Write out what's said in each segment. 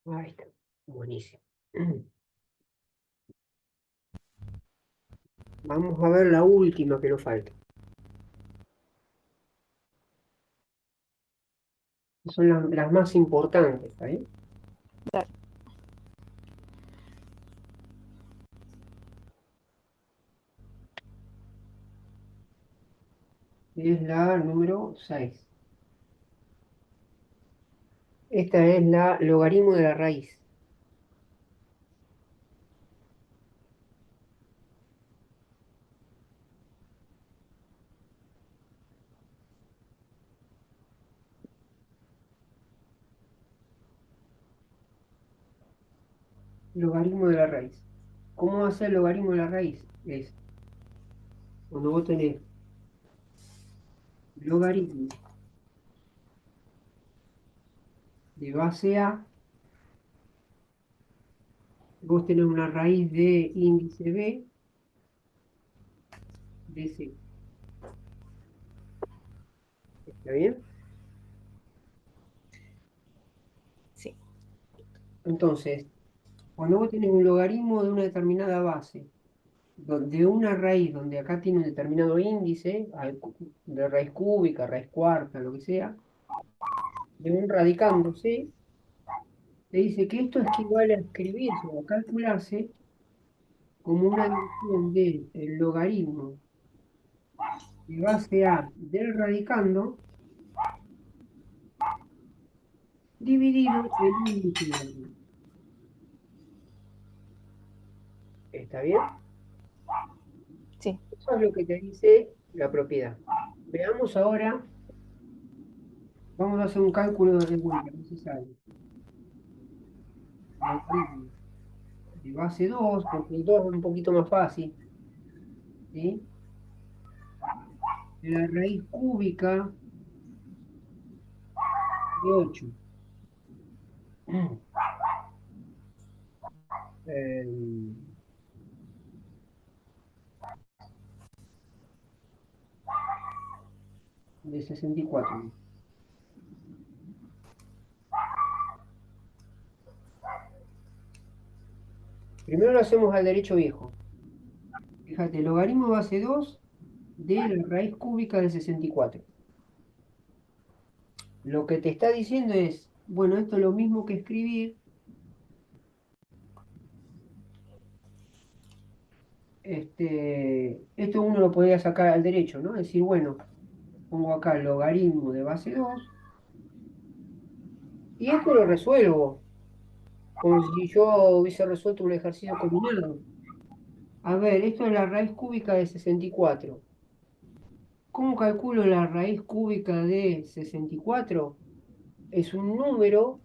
Ahí está. Buenísimo. Vamos a ver la última que nos falta. Son las más importantes, ¿está bien? Dale. Es la número 6. Esta es la logaritmo de la raíz. Logaritmo de la raíz. ¿Cómo hacer el logaritmo de la raíz? Es cuando vos tenés logaritmo de base A, vos tenés una raíz de índice B de C. ¿Está bien? Sí. Entonces, cuando vos tenés un logaritmo de una determinada base, de una raíz donde acá tiene un determinado índice, de raíz cúbica, raíz cuarta, lo que sea, de un radicando, ¿sí? Te dice que esto equivale a escribirse o a calcularse como una división del logaritmo de base A del radicando dividido el índice de la raíz. ¿Está bien? Sí. Eso es lo que te dice la propiedad. Veamos ahora, vamos a hacer un cálculo de vuelta, necesario. Logaritmo de base 2 porque el 2 es un poquito más fácil, ¿sí? De la raíz cúbica de 8 de 64. Primero lo hacemos al derecho viejo. Fíjate, logaritmo de base 2 de la raíz cúbica de 64. Lo que te está diciendo es, bueno, esto es lo mismo que escribir, esto uno lo podría sacar al derecho, ¿no? Es decir, bueno, pongo acá el logaritmo de base 2 y esto lo resuelvo, como si yo hubiese resuelto un ejercicio combinado. A ver, esto es la raíz cúbica de 64. ¿Cómo calculo la raíz cúbica de 64? Es un número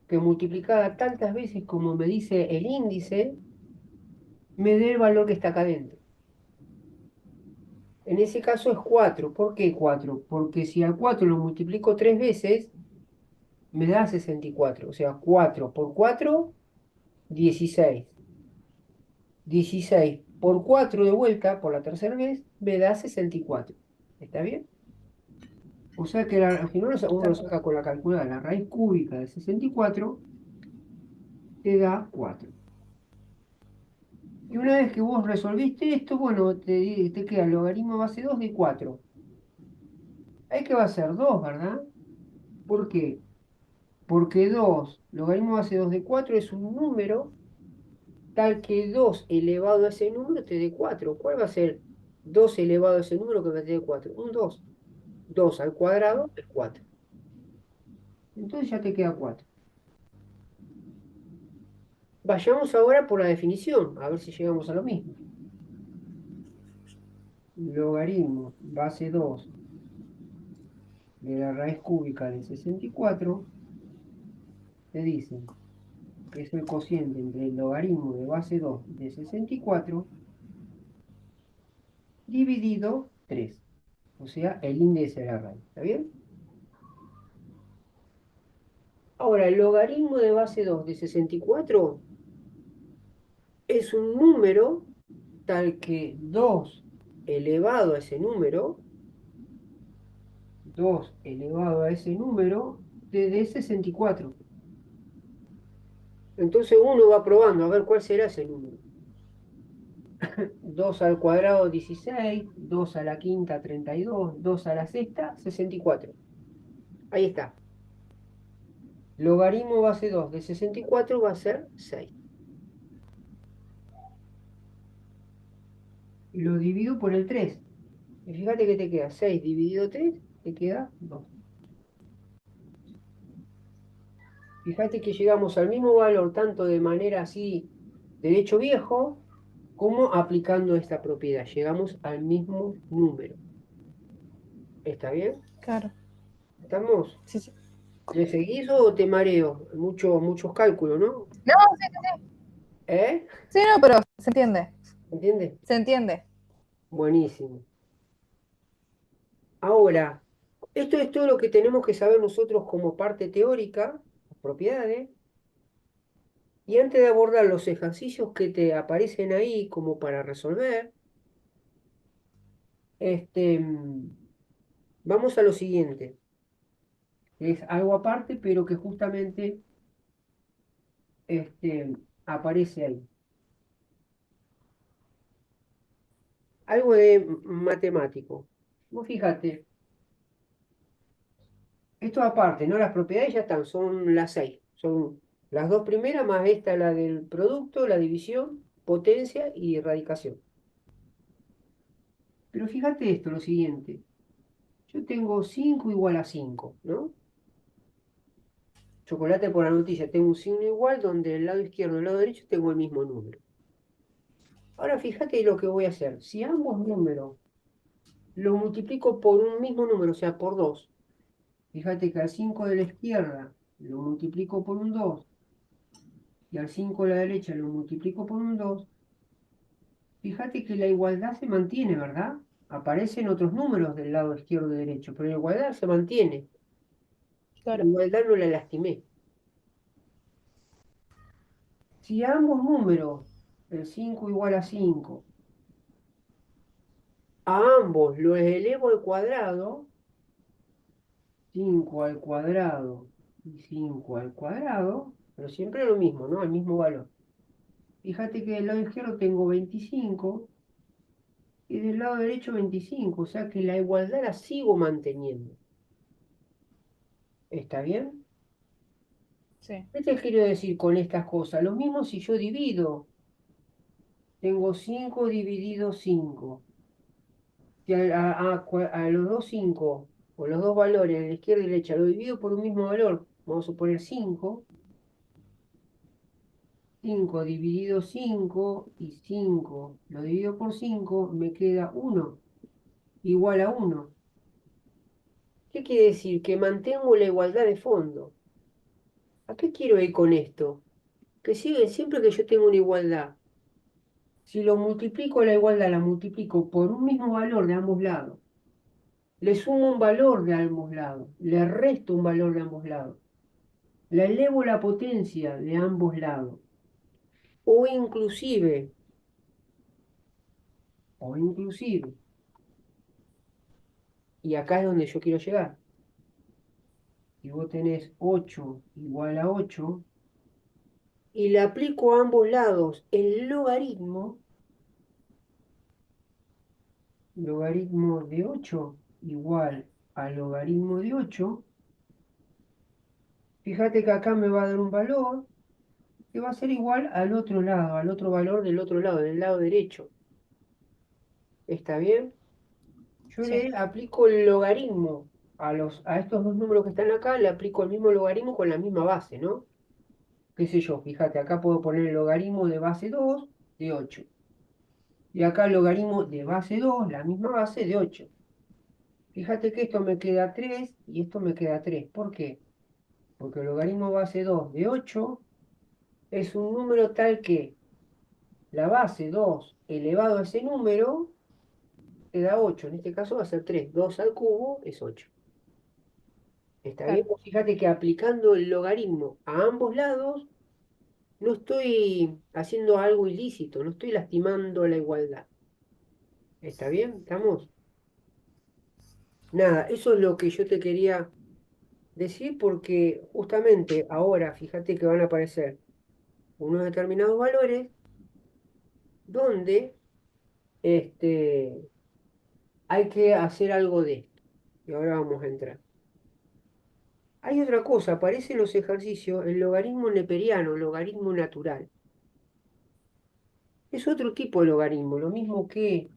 que multiplicada tantas veces como me dice el índice, me dé el valor que está acá adentro. En ese caso es 4. ¿Por qué 4? Porque si al 4 lo multiplico 3 veces, me da 64. O sea, 4 por 4, 16. 16 por 4 de vuelta, por la tercera vez, me da 64. ¿Está bien? O sea que si no uno lo saca con la calculadora, la raíz cúbica de 64 te da 4. Y una vez que vos resolviste esto, bueno, te queda el logaritmo base 2 de 4. Hay que va a ser 2, ¿verdad? ¿Por qué? Porque 2 logaritmo base 2 de 4 es un número tal que 2 elevado a ese número te dé 4. ¿Cuál va a ser 2 elevado a ese número que me dé 4? Un 2. 2 al cuadrado es 4. Entonces ya te queda 4. Vayamos ahora por la definición, a ver si llegamos a lo mismo. Logaritmo base 2 de la raíz cúbica de 64 te dicen que es el cociente entre el logaritmo de base 2 de 64 dividido 3. O sea, el índice de la raíz. ¿Está bien? Ahora, el logaritmo de base 2 de 64 es un número tal que 2 elevado a ese número, 2 elevado a ese número, te dé 64. Entonces uno va probando a ver cuál será ese número. 2 al cuadrado 16, 2 a la quinta 32, 2 a la sexta 64. Ahí está. Logaritmo base 2 de 64 va a ser 6. Y lo divido por el 3. Y fíjate que te queda 6 dividido 3, te queda 2. Fíjate que llegamos al mismo valor tanto de manera así, derecho viejo, como aplicando esta propiedad. Llegamos al mismo número. ¿Está bien? Claro. ¿Estamos? Sí, sí. ¿Me seguís o te mareo? Muchos cálculos, ¿no? No, sí, sí, sí. ¿Eh? Sí, no, pero se entiende. ¿Entiendes? Se entiende. Buenísimo. Ahora, esto es todo lo que tenemos que saber nosotros como parte teórica, propiedades, y antes de abordar los ejercicios que te aparecen ahí como para resolver, este, vamos a lo siguiente, que es algo aparte, pero que justamente aparece ahí. Algo de matemático. Vos fíjate, esto aparte, ¿no? Las propiedades ya están, son las 6. Son las dos primeras más esta, la del producto, la división, potencia y radicación. Pero fíjate esto, lo siguiente. Yo tengo 5 igual a 5, ¿no? Chocolate por la noticia, tengo un signo igual donde el lado izquierdo y el lado derecho tengo el mismo número. Ahora fíjate lo que voy a hacer. Si ambos números los multiplico por un mismo número, o sea, por 2. Fíjate que al 5 de la izquierda lo multiplico por un 2 y al 5 de la derecha lo multiplico por un 2. Fíjate que la igualdad se mantiene, ¿verdad? Aparecen otros números del lado izquierdo y derecho, pero la igualdad se mantiene. La Claro. igualdad no la lastimé. Si a ambos números, el 5 igual a 5, a ambos los elevo al cuadrado, 5 al cuadrado y 5 al cuadrado, pero siempre lo mismo, ¿no? El mismo valor. Fíjate que del lado izquierdo tengo 25 y del lado derecho 25, o sea que la igualdad la sigo manteniendo. ¿Está bien? Sí. ¿Qué te quiero decir con estas cosas? Lo mismo si yo divido. Tengo 5 dividido 5. Si a los dos 5 o los dos valores, de la izquierda y la derecha, lo divido por un mismo valor, vamos a suponer 5. 5 dividido 5 y 5 lo divido por 5, me queda 1 igual a 1. ¿Qué quiere decir? Que mantengo la igualdad de fondo. ¿A qué quiero ir con esto? Que sigue siempre que yo tengo una igualdad. Si lo multiplico la igualdad, la multiplico por un mismo valor de ambos lados. Le sumo un valor de ambos lados. Le resto un valor de ambos lados. Le elevo la potencia de ambos lados. O inclusive, o inclusive, y acá es donde yo quiero llegar. Si vos tenés 8 igual a 8 y le aplico a ambos lados el logaritmo, logaritmo de 8 igual al logaritmo de 8, fíjate que acá me va a dar un valor que va a ser igual al otro lado, al otro valor del otro lado, del lado derecho. ¿Está bien? Yo Sí. le aplico el logaritmo a estos dos números que están acá, le aplico el mismo logaritmo con la misma base, ¿no? ¿Qué sé yo? Fíjate, acá puedo poner el logaritmo de base 2 de 8. Y acá el logaritmo de base 2, la misma base de 8. Fíjate que esto me queda 3 y esto me queda 3. ¿Por qué? Porque el logaritmo base 2 de 8 es un número tal que la base 2 elevado a ese número te da 8. En este caso va a ser 3. 2 al cubo es 8. ¿Está bien? Claro. Vos fíjate que aplicando el logaritmo a ambos lados, no estoy haciendo algo ilícito, no estoy lastimando la igualdad. ¿Está bien? ¿Estamos? Nada, eso es lo que yo te quería decir porque justamente ahora, fíjate que van a aparecer unos determinados valores donde este, hay que hacer algo de esto. Y ahora vamos a entrar. Hay otra cosa, aparece en los ejercicios el logaritmo neperiano, logaritmo natural. Es otro tipo de logaritmo, lo mismo que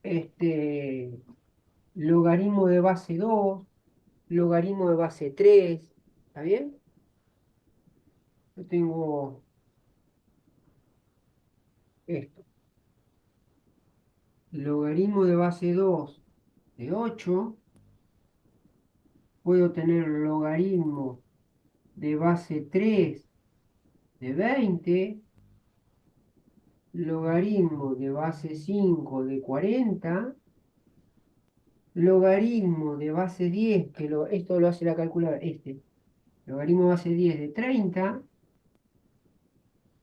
este, logaritmo de base 2, logaritmo de base 3. ¿Está bien? Yo tengo esto. Logaritmo de base 2 de 8. Puedo tener logaritmo de base 3 de 20. Logaritmo de base 5 de 40. Logaritmo de base 10, esto lo hace la calculadora, logaritmo de base 10 de 30.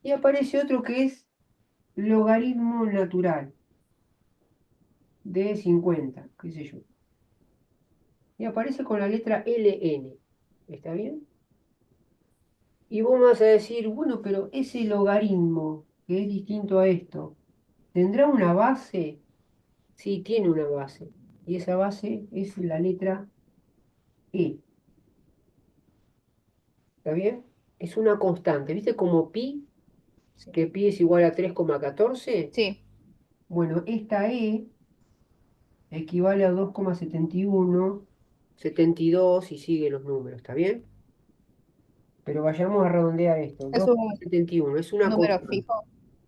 Y aparece otro que es logaritmo natural de 50, qué sé yo. Y aparece con la letra ln. ¿Está bien? Y vos me vas a decir, bueno, pero ese logaritmo, que es distinto a esto, ¿tendrá una base? Sí, tiene una base. Y esa base es la letra E. ¿Está bien? Es una constante. ¿Viste como pi? Sí. Que pi es igual a 3,14. Sí. Bueno, esta E equivale a 2,71, 72 y sigue los números. ¿Está bien? Pero vayamos a redondear esto. Es Dos un coma setenta y uno es una número constante. fijo.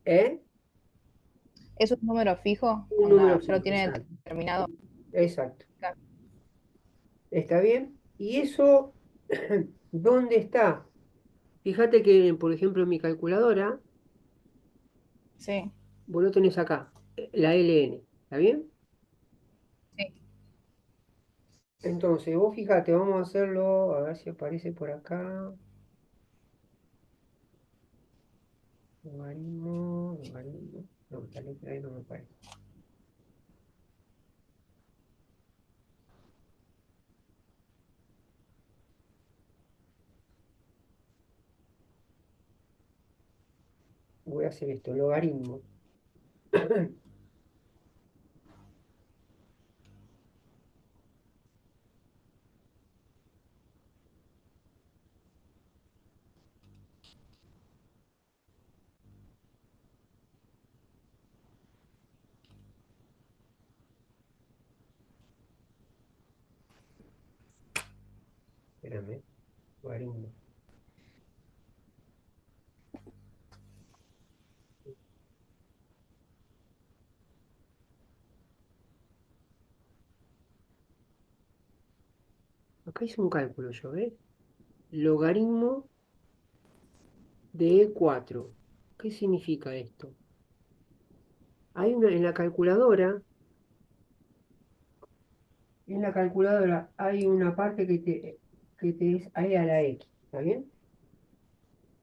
¿Eh? Es un número fijo. Un número Onda, ya lo fijo, tiene exacto. determinado. Exacto. Claro. ¿Está bien? ¿Y eso dónde está? Fíjate que, por ejemplo, en mi calculadora, Sí. vos lo tenés acá, la ln. ¿Está bien? Sí. Entonces, vos fíjate, vamos a hacerlo, a ver si aparece por acá. Logaritmo, logaritmo. No, esta letra ahí no me aparece. Voy a hacer esto, logaritmo. Espérame, logaritmo. Acá hice un cálculo yo, ¿ves? Logaritmo de E4. ¿Qué significa esto? En la calculadora hay una parte que te es E a la X, ¿está bien?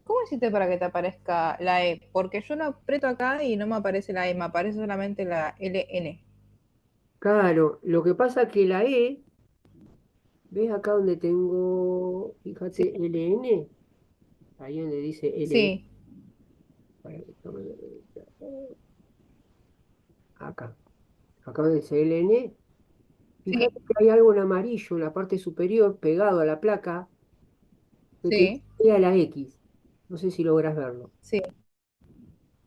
¿Cómo hiciste para que te aparezca la E? Porque yo lo aprieto acá y no me aparece la E, me aparece solamente la LN. Claro, lo que pasa que la E, ¿ves acá donde tengo, Sí. fíjate, LN? Ahí donde dice LN. Sí. Acá. Acá donde dice LN. Sí. Fíjate que hay algo en amarillo en la parte superior pegado a la placa que te Sí. dice E a la X. No sé si logras verlo. Sí.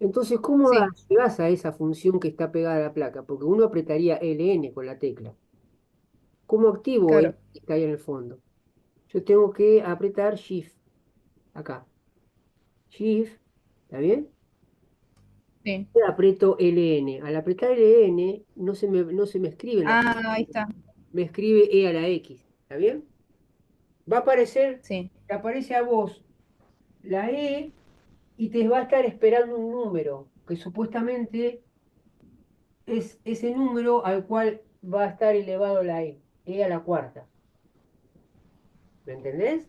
Entonces, ¿cómo Sí. llegás a esa función que está pegada a la placa? Porque uno apretaría LN con la tecla. ¿Cómo activo el Claro. que está ahí en el fondo? Yo tengo que apretar Shift acá. Shift, ¿está bien? Sí. Y aprieto LN. Al apretar LN no se me escribe en la Ah, ahí pantalla. está. Me escribe E a la X. ¿Está bien? Va a aparecer, Sí. te aparece a vos la E y te va a estar esperando un número que supuestamente es ese número al cual va a estar elevado la E a la cuarta. ¿Me entendés?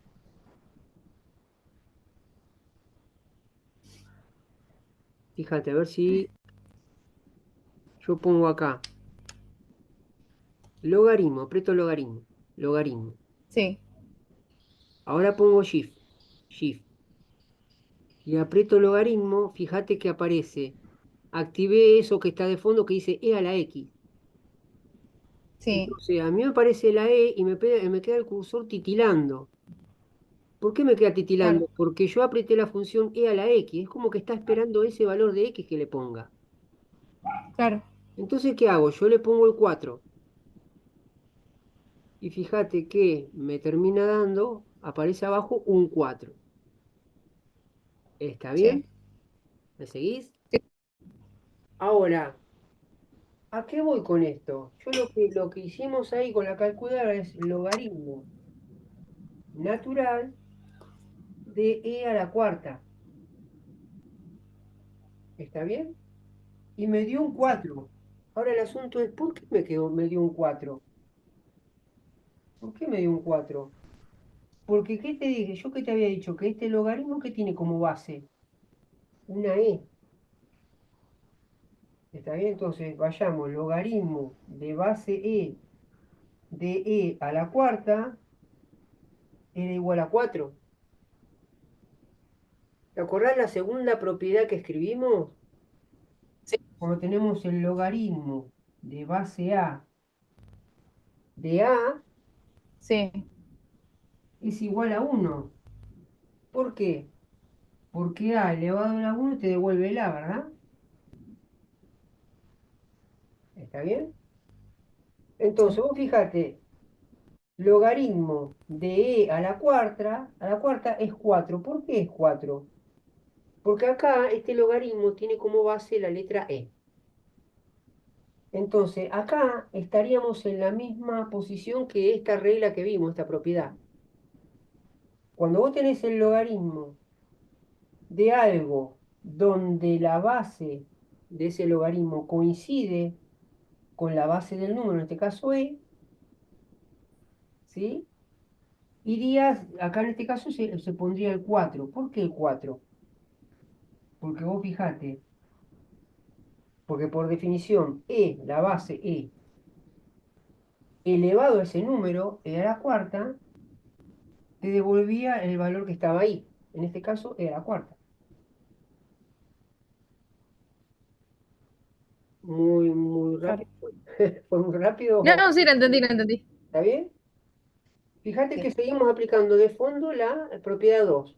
Fíjate, a ver si yo pongo acá logaritmo, aprieto logaritmo, logaritmo. Sí. Ahora pongo shift, shift. y aprieto logaritmo, fíjate que aparece. Activé eso que está de fondo que dice e a la x. Sí, Entonces, a mí me aparece la e y me queda el cursor titilando. ¿Por qué me queda claro, titilando? Porque yo apreté la función e a la x. Es como que está esperando ese valor de x que le ponga. claro, Entonces, ¿qué hago? Yo le pongo el 4. Y fíjate que me termina dando, aparece abajo un 4. ¿Está sí, bien? ¿Me seguís? sí, Ahora, ¿a qué voy con esto? Yo lo que hicimos ahí con la calculadora es logaritmo natural de e a la cuarta. ¿Está bien? Y me dio un 4. Ahora el asunto es, ¿por qué me dio un 4? ¿Por qué me dio un 4? Porque, ¿qué te dije? Yo que te había dicho que este logaritmo que tiene como base una e. ¿Está bien? Entonces, vayamos, logaritmo de base de e a la cuarta era igual a 4. ¿Te acordás la segunda propiedad que escribimos? sí, Cuando tenemos el logaritmo de base a de a sí, es igual a 1. ¿Por qué? Porque a elevado a la 1 te devuelve el a, ¿verdad? ¿Está bien? Entonces, sí, vos fíjate, logaritmo de e a la cuarta es 4. ¿Por qué es 4? Porque acá este logaritmo tiene como base la letra e. Entonces, acá estaríamos en la misma posición que esta regla que vimos, esta propiedad. Cuando vos tenés el logaritmo de algo donde la base de ese logaritmo coincide con la base del número, en este caso e, ¿sí? Irías, acá en este caso se pondría el 4. ¿Por qué el 4? Porque vos fijate, porque por definición e, la base e, elevado a ese número, e a la cuarta, te devolvía el valor que estaba ahí. En este caso, e a la cuarta. Muy, muy claro. rápido. Fue muy rápido. No, no, sí, la entendí, la entendí. ¿Está bien? Fíjate que Sí, seguimos aplicando de fondo la propiedad 2,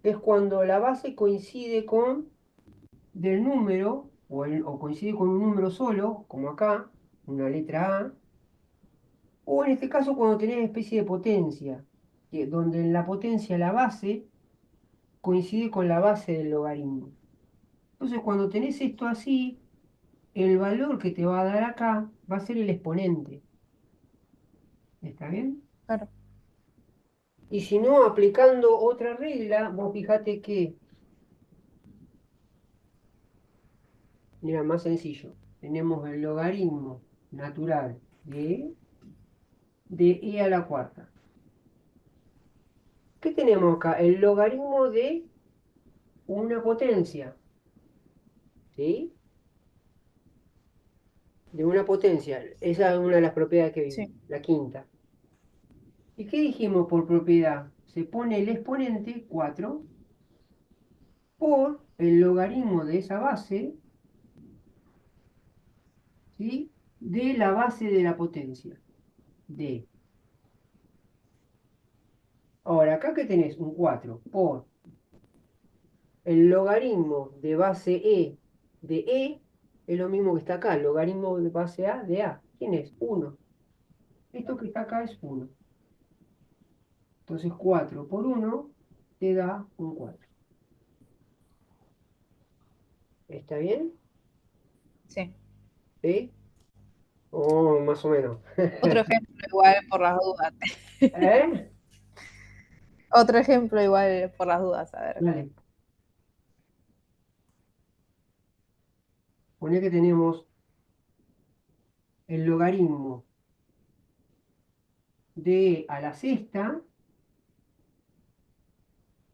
que es cuando la base coincide con del número, o coincide con un número solo, como acá, una letra A, o en este caso cuando tenés especie de potencia, donde en la potencia la base coincide con la base del logaritmo. Entonces, cuando tenés esto así, el valor que te va a dar acá va a ser el exponente. ¿Está bien? claro. Y si no, aplicando otra regla, vos fijate que, mira, más sencillo. Tenemos el logaritmo natural de e a la cuarta. ¿Qué tenemos acá? El logaritmo de una potencia, ¿sí? De una potencia. Esa es una de las propiedades que Sí, vimos, la quinta. ¿Y qué dijimos por propiedad? Se pone el exponente 4 por el logaritmo de esa base, ¿sí? De la base de la potencia, d. Ahora, acá que tenés un 4 por el logaritmo de base de e, es lo mismo que está acá, el logaritmo de base a de a. ¿Quién es? 1. Esto que está acá es 1. Entonces 4 por 1 te da un 4. ¿Está bien? sí. ¿Sí? Oh, más o menos. Otro ejemplo igual por las dudas. ¿Eh? Otro ejemplo igual por las dudas, a ver. Dale. Poné que tenemos el logaritmo de a la sexta.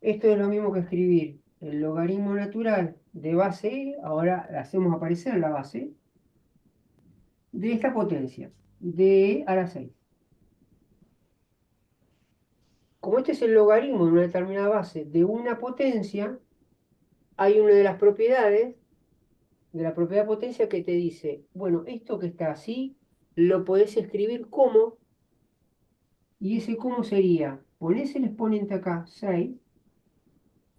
Esto es lo mismo que escribir el logaritmo natural de base e, ahora hacemos aparecer la base, de esta potencia, de a la 6. Como este es el logaritmo de una determinada base de una potencia, hay una de las propiedades, de la propiedad potencia que te dice, bueno, esto que está así, lo podés escribir como, y ese como sería, ponés el exponente acá, 6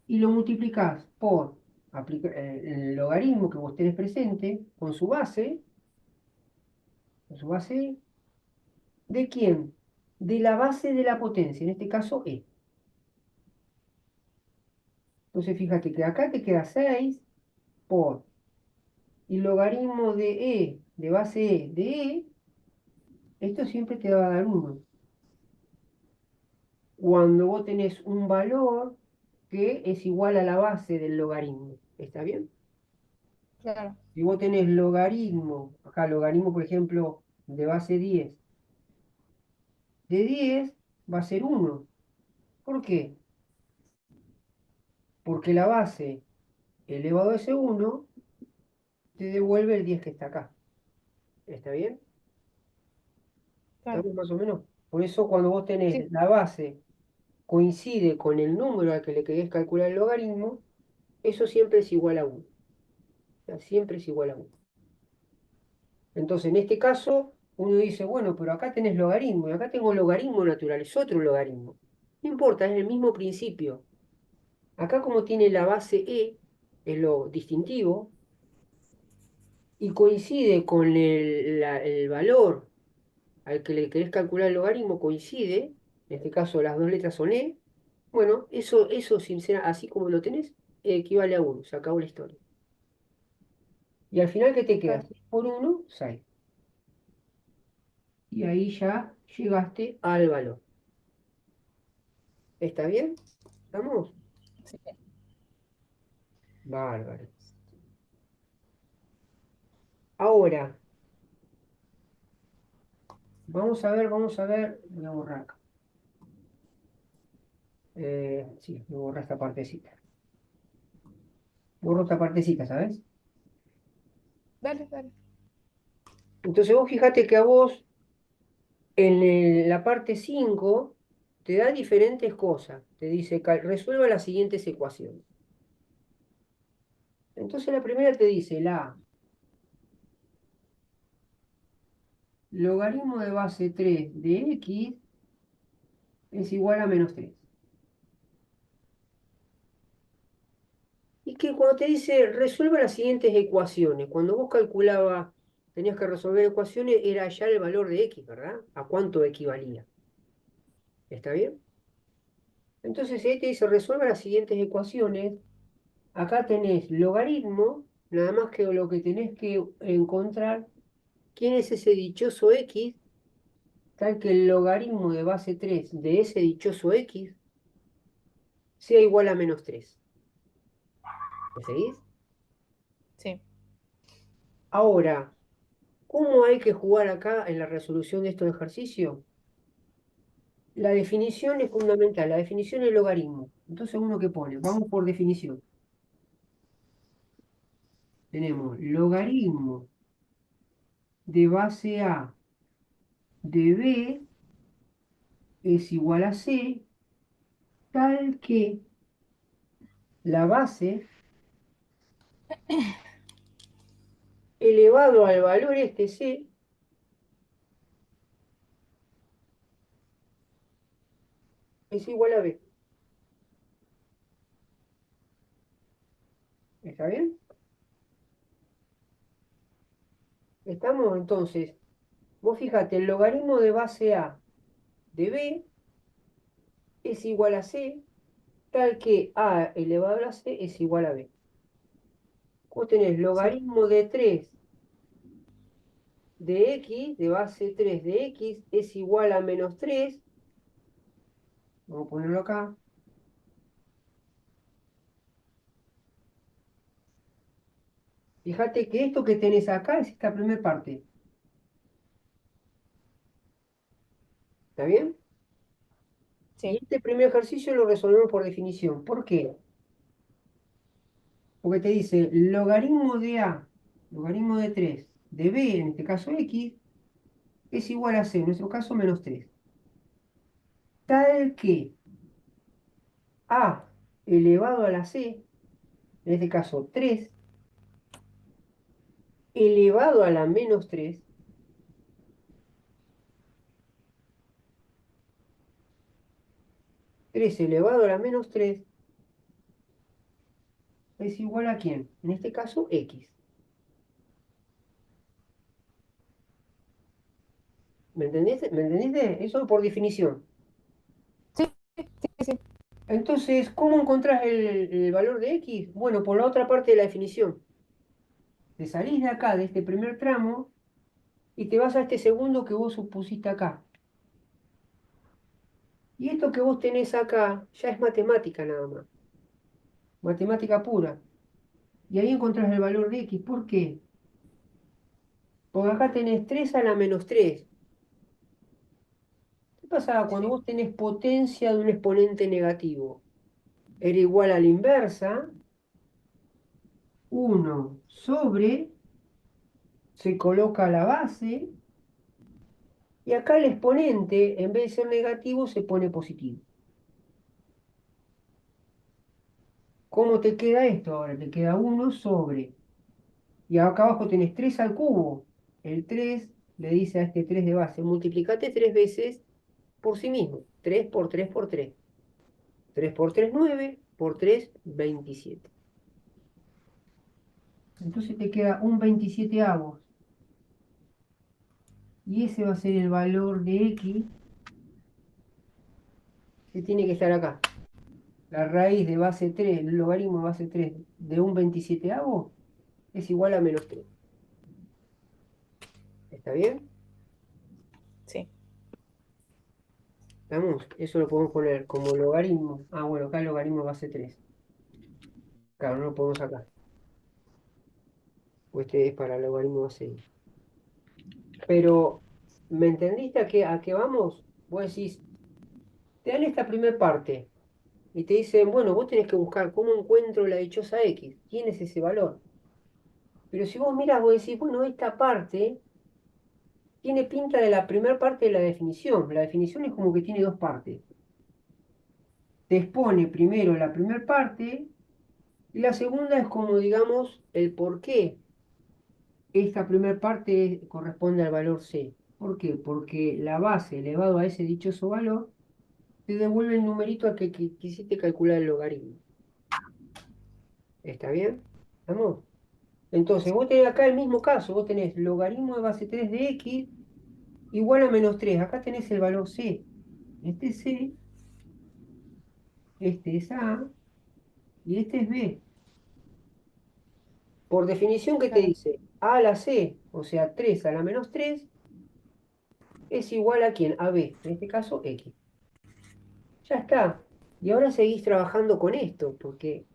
y lo multiplicás por el logaritmo que vos tenés presente, con su base, ¿de quién? De la base de la potencia, en este caso E. Entonces fíjate que acá te queda 6 por el logaritmo de E, de base E, de E, esto siempre te va a dar 1. Cuando vos tenés un valor que es igual a la base del logaritmo. ¿Está bien? Claro, Si vos tenés logaritmo, acá logaritmo, por ejemplo, de base 10, de 10 va a ser 1. ¿Por qué? Porque la base elevado a ese 1 te devuelve el 10 que está acá. ¿Está bien? claro. ¿Estamos más o menos? Por eso cuando vos Sí, tenés la base coincide con el número al que le querés calcular el logaritmo, eso siempre es igual a 1. O sea, siempre es igual a 1. Entonces, en este caso, uno dice, bueno, pero acá tenés logaritmo y acá tengo logaritmo natural, es otro logaritmo. No importa, es el mismo principio. Acá como tiene la base E, es lo distintivo, y coincide con el valor al que le querés calcular el logaritmo, coincide, en este caso las dos letras son E, bueno, eso sincera, así como lo tenés, equivale a 1, se acabó la historia. Y al final, ¿qué te queda? claro. 6 por 1, 6. Y ahí ya llegaste al valor. ¿Está bien? ¿Estamos? Sí. Bárbaro. Ahora, vamos a ver, voy a borrar acá. Sí, voy a borrar esta partecita. Borro esta partecita, ¿sabes? Dale, dale. Entonces vos fíjate que a vos en la parte 5 te da diferentes cosas. Te dice, resuelva las siguientes ecuaciones. Entonces la primera te dice, la logaritmo de base 3 de x es igual a -3. Y que cuando te dice, resuelva las siguientes ecuaciones, cuando vos calculabas, tenías que resolver ecuaciones, era ya el valor de x, ¿verdad? ¿A cuánto equivalía? ¿Está bien? Entonces, si ahí te dice, resuelva las siguientes ecuaciones, acá tenés logaritmo, nada más que lo que tenés que encontrar, quién es ese dichoso x, tal que el logaritmo de base 3 de ese dichoso x sea igual a -3. ¿Me seguís? Sí. Ahora, ¿cómo hay que jugar acá en la resolución de estos ejercicios? La definición es fundamental, la definición es logaritmo. Entonces, ¿uno qué pone? Vamos por definición. Tenemos logaritmo de base A de B es igual a C, tal que la base elevado al valor este C es igual a B. ¿Está bien? Estamos entonces, vos fíjate, el logaritmo de base A de B es igual a C, tal que A elevado a la C es igual a B. Vos tenés Sí. logaritmo de 3 de x, de base 3 de x, es igual a -3. Vamos a ponerlo acá. Fíjate que esto que tenés acá es esta primera parte. ¿Está bien? Y Sí. este primer ejercicio lo resolvemos por definición. ¿Por qué? Porque te dice logaritmo de A, logaritmo de 3 de B, en este caso x, es igual a C, en nuestro caso -3. Tal que A elevado a la C en este caso 3 elevado a la menos 3, 3 elevado a la menos 3 es igual a ¿quién? En este caso, x. ¿Me entendiste? ¿Me entendiste? Eso por definición. Sí, sí, sí. Entonces, ¿cómo encontrás el valor de x? Bueno, por la otra parte de la definición. Te salís de acá, de este primer tramo, y te vas a este segundo que vos supusiste acá. Y esto que vos tenés acá ya es matemática nada más, matemática pura. Y ahí encontrás el valor de x. ¿Por qué? Porque acá tenés 3 a la menos 3. ¿Qué pasa cuando Sí. vos tenés potencia de un exponente negativo? Era igual a la inversa, 1 sobre, se coloca la base, y acá el exponente, en vez de ser negativo, se pone positivo. ¿Cómo te queda esto ahora? Te queda 1 sobre. Y acá abajo tenés 3 al cubo. El 3 le dice a este 3 de base, multiplicate 3 veces por sí mismo. 3 por 3 por 3. 3 por 3 9, por 3 27. Entonces te queda un 27 avos. Y ese va a ser el valor de x que tiene que estar acá. La raíz de base 3, el logaritmo de base 3 de un 27 es igual a menos 3. ¿Está bien? Sí. ¿Estamos? Eso lo podemos poner como logaritmo. Ah, bueno, acá el logaritmo de base 3. Claro, no lo podemos sacar. Pues este es para el logaritmo de base 1. Pero, ¿me entendiste a qué vamos? Vos decís, te dan esta primera parte y te dicen, bueno, vos tenés que buscar cómo encuentro la dichosa x. ¿Quién es ese valor? Pero si vos mirás, vos decís, bueno, esta parte tiene pinta de la primera parte de la definición. La definición es como que tiene dos partes. Te expone primero la primera parte y la segunda es como, digamos, el por qué esta primera parte corresponde al valor c. ¿Por qué? Porque la base elevado a ese dichoso valor te devuelve el numerito al que quisiste calcular el logaritmo. ¿Está bien? ¿Estamos? Entonces, vos tenés acá el mismo caso. Vos tenés logaritmo de base 3 de x igual a menos 3. Acá tenés el valor c. Este es c, este es a y este es b. Por definición, ¿qué te Claro. dice? A a la c, o sea, 3 a la menos 3 es igual a quién? A b. En este caso, x. Ya está. Y ahora seguís trabajando con esto, porque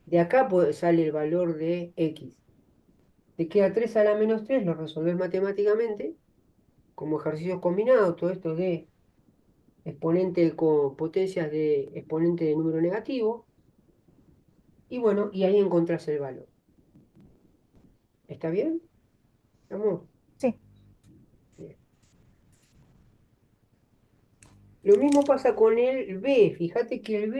de acá sale el valor de x. Te queda 3 a la menos 3, lo resolvés matemáticamente, como ejercicios combinados, todo esto de exponente con potencias de exponente de número negativo, y bueno, y ahí encontrás el valor. ¿Está bien? ¿Estamos? Sí. Bien. Lo mismo pasa con el b. Fíjate que el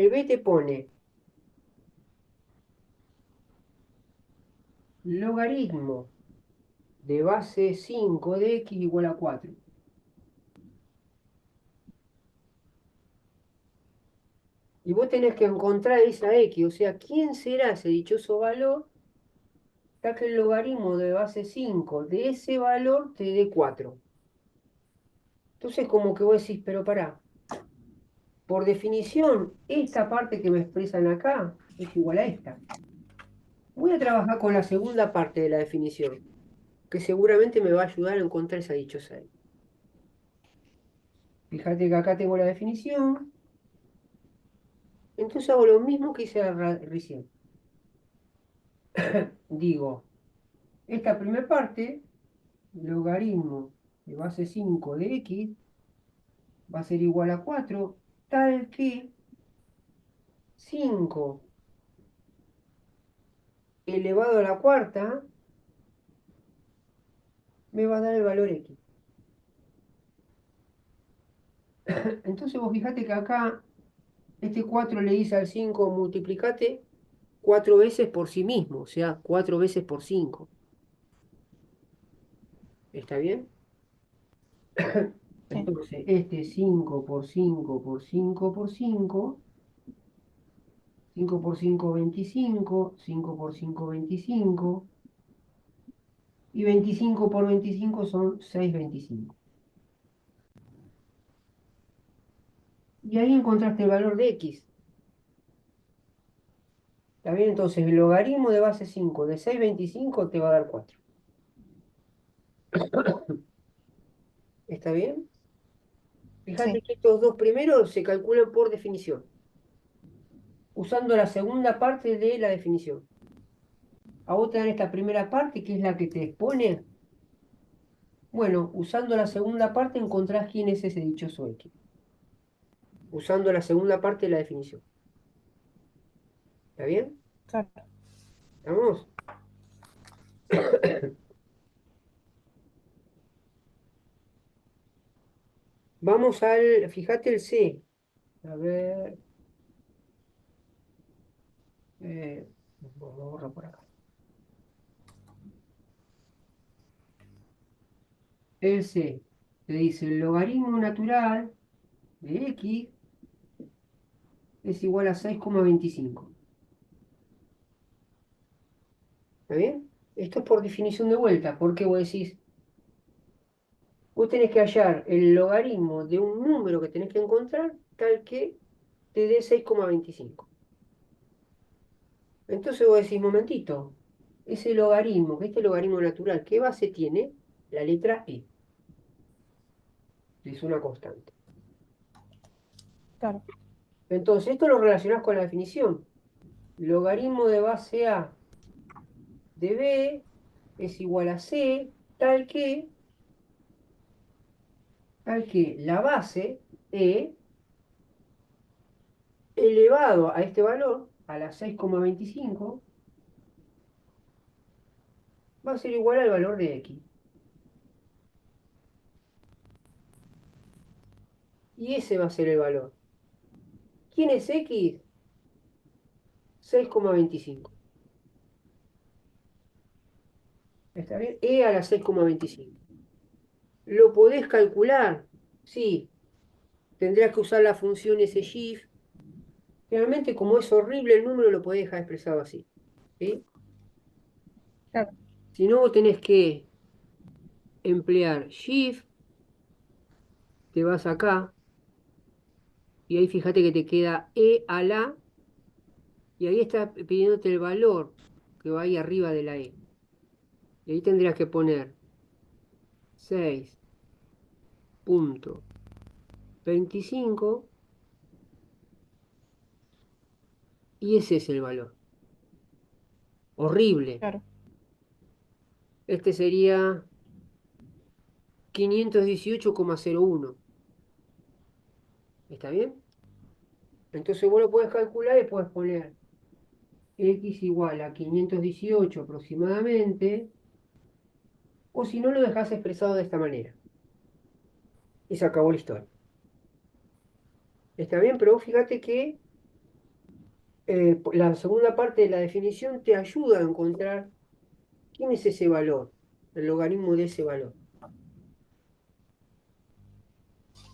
b te pone logaritmo de base 5 de x igual a 4. Y vos tenés que encontrar esa x, o sea, ¿quién será ese dichoso valor? Está que el logaritmo de base 5 de ese valor te dé 4. Entonces, como que vos decís, pero pará, por definición, esta parte que me expresan acá es igual a esta. Voy a trabajar con la segunda parte de la definición, que seguramente me va a ayudar a encontrar esa dichosa x. Fíjate que acá tengo la definición, entonces hago lo mismo que hice recién. Digo, esta primera parte, logaritmo de base 5 de x, va a ser igual a 4, tal que 5 elevado a la cuarta me va a dar el valor x. Entonces vos fijate que acá este 4 le dice al 5 multiplicate 4 veces por sí mismo, o sea, 4 veces por 5. ¿Está bien? Sí, Entonces, este 5 por 5 por 5 por 5, 5 por 5 25, 5 por 5 25, y 25 por 25 son 625. Y ahí encontraste el valor de x. ¿Está bien? Entonces, el logaritmo de base 5 de 625 te va a dar 4. ¿Está bien? Fíjate sí, que estos dos primeros se calculan por definición, usando la segunda parte de la definición. A vos te dan esta primera parte, que es la que te expone. Bueno, usando la segunda parte encontrás quién es ese dichoso X. Usando la segunda parte de la definición. ¿Está bien? claro. ¿Estamos? Vamos al, fíjate el C. A ver, lo borro por acá. El C te dice el logaritmo natural de X es igual a 6,25. ¿Está bien? Esto es por definición de vuelta, porque vos decís, vos tenés que hallar el logaritmo de un número que tenés que encontrar tal que te dé 6,25. Entonces vos decís, momentito, ese logaritmo, que este logaritmo natural, ¿qué base tiene? La letra E, que es una constante. Claro, Entonces, esto lo relacionás con la definición. Logaritmo de base A de B es igual a C, tal que la base E elevado a este valor, a la 6,25, va a ser igual al valor de X. Y ese va a ser el valor. ¿Quién es X? 6,25. ¿Está bien? E a la 6,25. ¿Lo podés calcular? Sí. Tendrías que usar la función SGIF. Realmente, como es horrible el número, lo podés dejar expresado así. ¿Sí? claro, Si no, vos tenés que emplear shift, te vas acá, y ahí fíjate que te queda E a la, y ahí está pidiéndote el valor que va ahí arriba de la E. Y ahí tendrías que poner 6,25, y ese es el valor. Horrible. claro. Este sería 518,01. ¿Está bien? Entonces vos lo puedes calcular y puedes poner x igual a 518 aproximadamente, o si no lo dejas expresado de esta manera. Y se acabó la historia. ¿Está bien? Pero vos fíjate que la segunda parte de la definición te ayuda a encontrar quién es ese valor, el logaritmo de ese valor.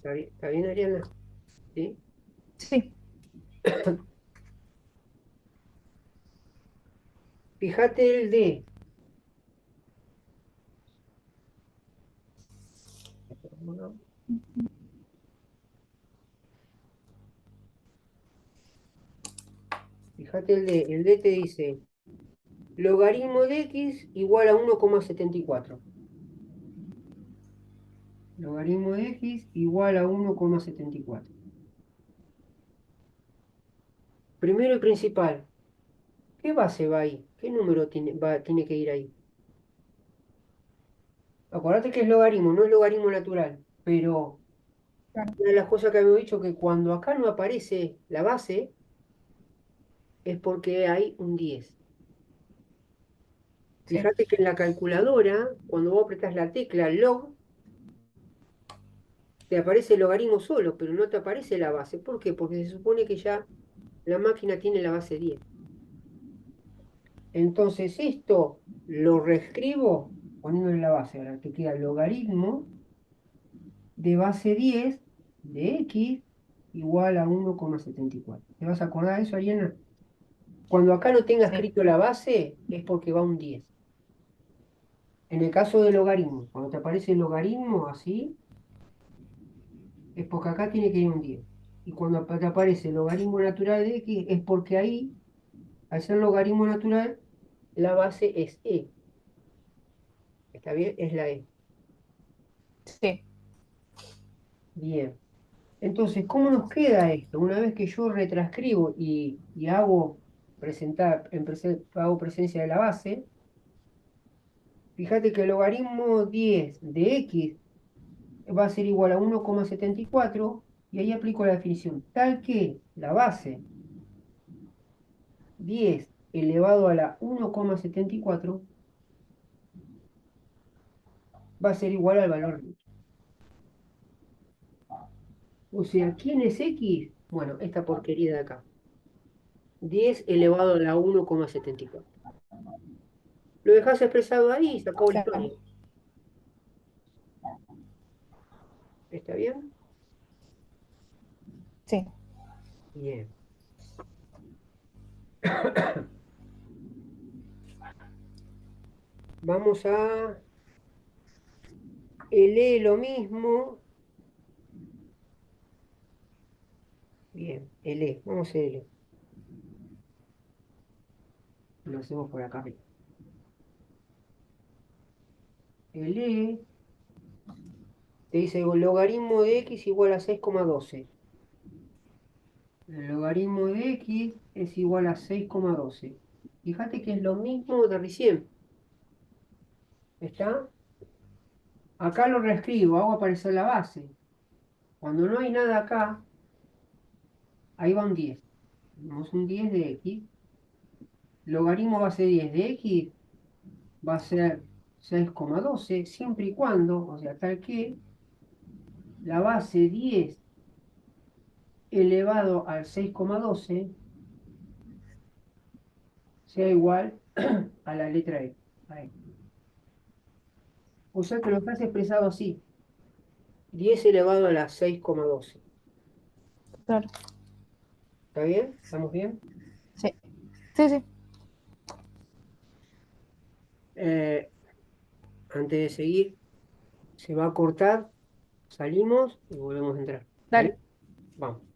Está bien, Ariana? ¿Sí? Sí, Fíjate el D. Fíjate el D. El D te dice logaritmo de x igual a 1,74. Logaritmo de x igual a 1,74. Primero y principal, ¿qué base va ahí? ¿Qué número tiene que ir ahí? Acuérdate que es logaritmo, no es logaritmo natural. Pero claro, una de las cosas que había dicho que cuando acá no aparece la base es porque hay un 10. sí, Fíjate que en la calculadora, cuando vos apretás la tecla log, te aparece el logaritmo solo, pero no te aparece la base. ¿Por qué? Porque se supone que ya la máquina tiene la base 10. Entonces esto lo reescribo poniéndole la base. Ahora te queda el logaritmo de base 10 de x igual a 1,74. ¿Te vas a acordar de eso, Ariana? Cuando acá no tenga Sí, escrito la base es porque va un 10. En el caso del logaritmo, cuando te aparece el logaritmo así, es porque acá tiene que ir un 10. Y cuando te aparece el logaritmo natural de x, es porque ahí, al ser logaritmo natural, la base es e. ¿Está bien? Es la e. sí, Bien. Entonces, ¿cómo nos queda esto? Una vez que yo retranscribo y hago hago presencia de la base, fíjate que el logaritmo 10 de x va a ser igual a 1,74 y ahí aplico la definición, tal que la base 10 elevado a la 1,74 va a ser igual al valor de x. O sea, ¿quién es x? Bueno, esta porquería de acá. 10 elevado a la 1,74. Lo dejas expresado ahí y se acabó la claro, historia. ¿Está bien? sí. Bien. Vamos a L lo mismo. Bien, L. Vamos a L. Lo hacemos por acá arriba. L te dice logaritmo de x igual a 6,12. El logaritmo de x es igual a 6,12. Fíjate que es lo mismo de recién. ¿Está? Acá lo reescribo, hago aparecer la base. Cuando no hay nada acá, ahí va un 10. Tenemos un 10 de x. Logaritmo base 10 de x va a ser 6,12 siempre y cuando, o sea, tal que la base 10 elevado al 6,12 sea igual a la letra E. Ahí. O sea que lo estás expresado así, 10 elevado a la 6,12. Claro, ¿Está bien? ¿Estamos bien? sí, sí, sí. Eh, Antes de seguir, se va a cortar, salimos y volvemos a entrar. ¿Dale? Dale. Vamos.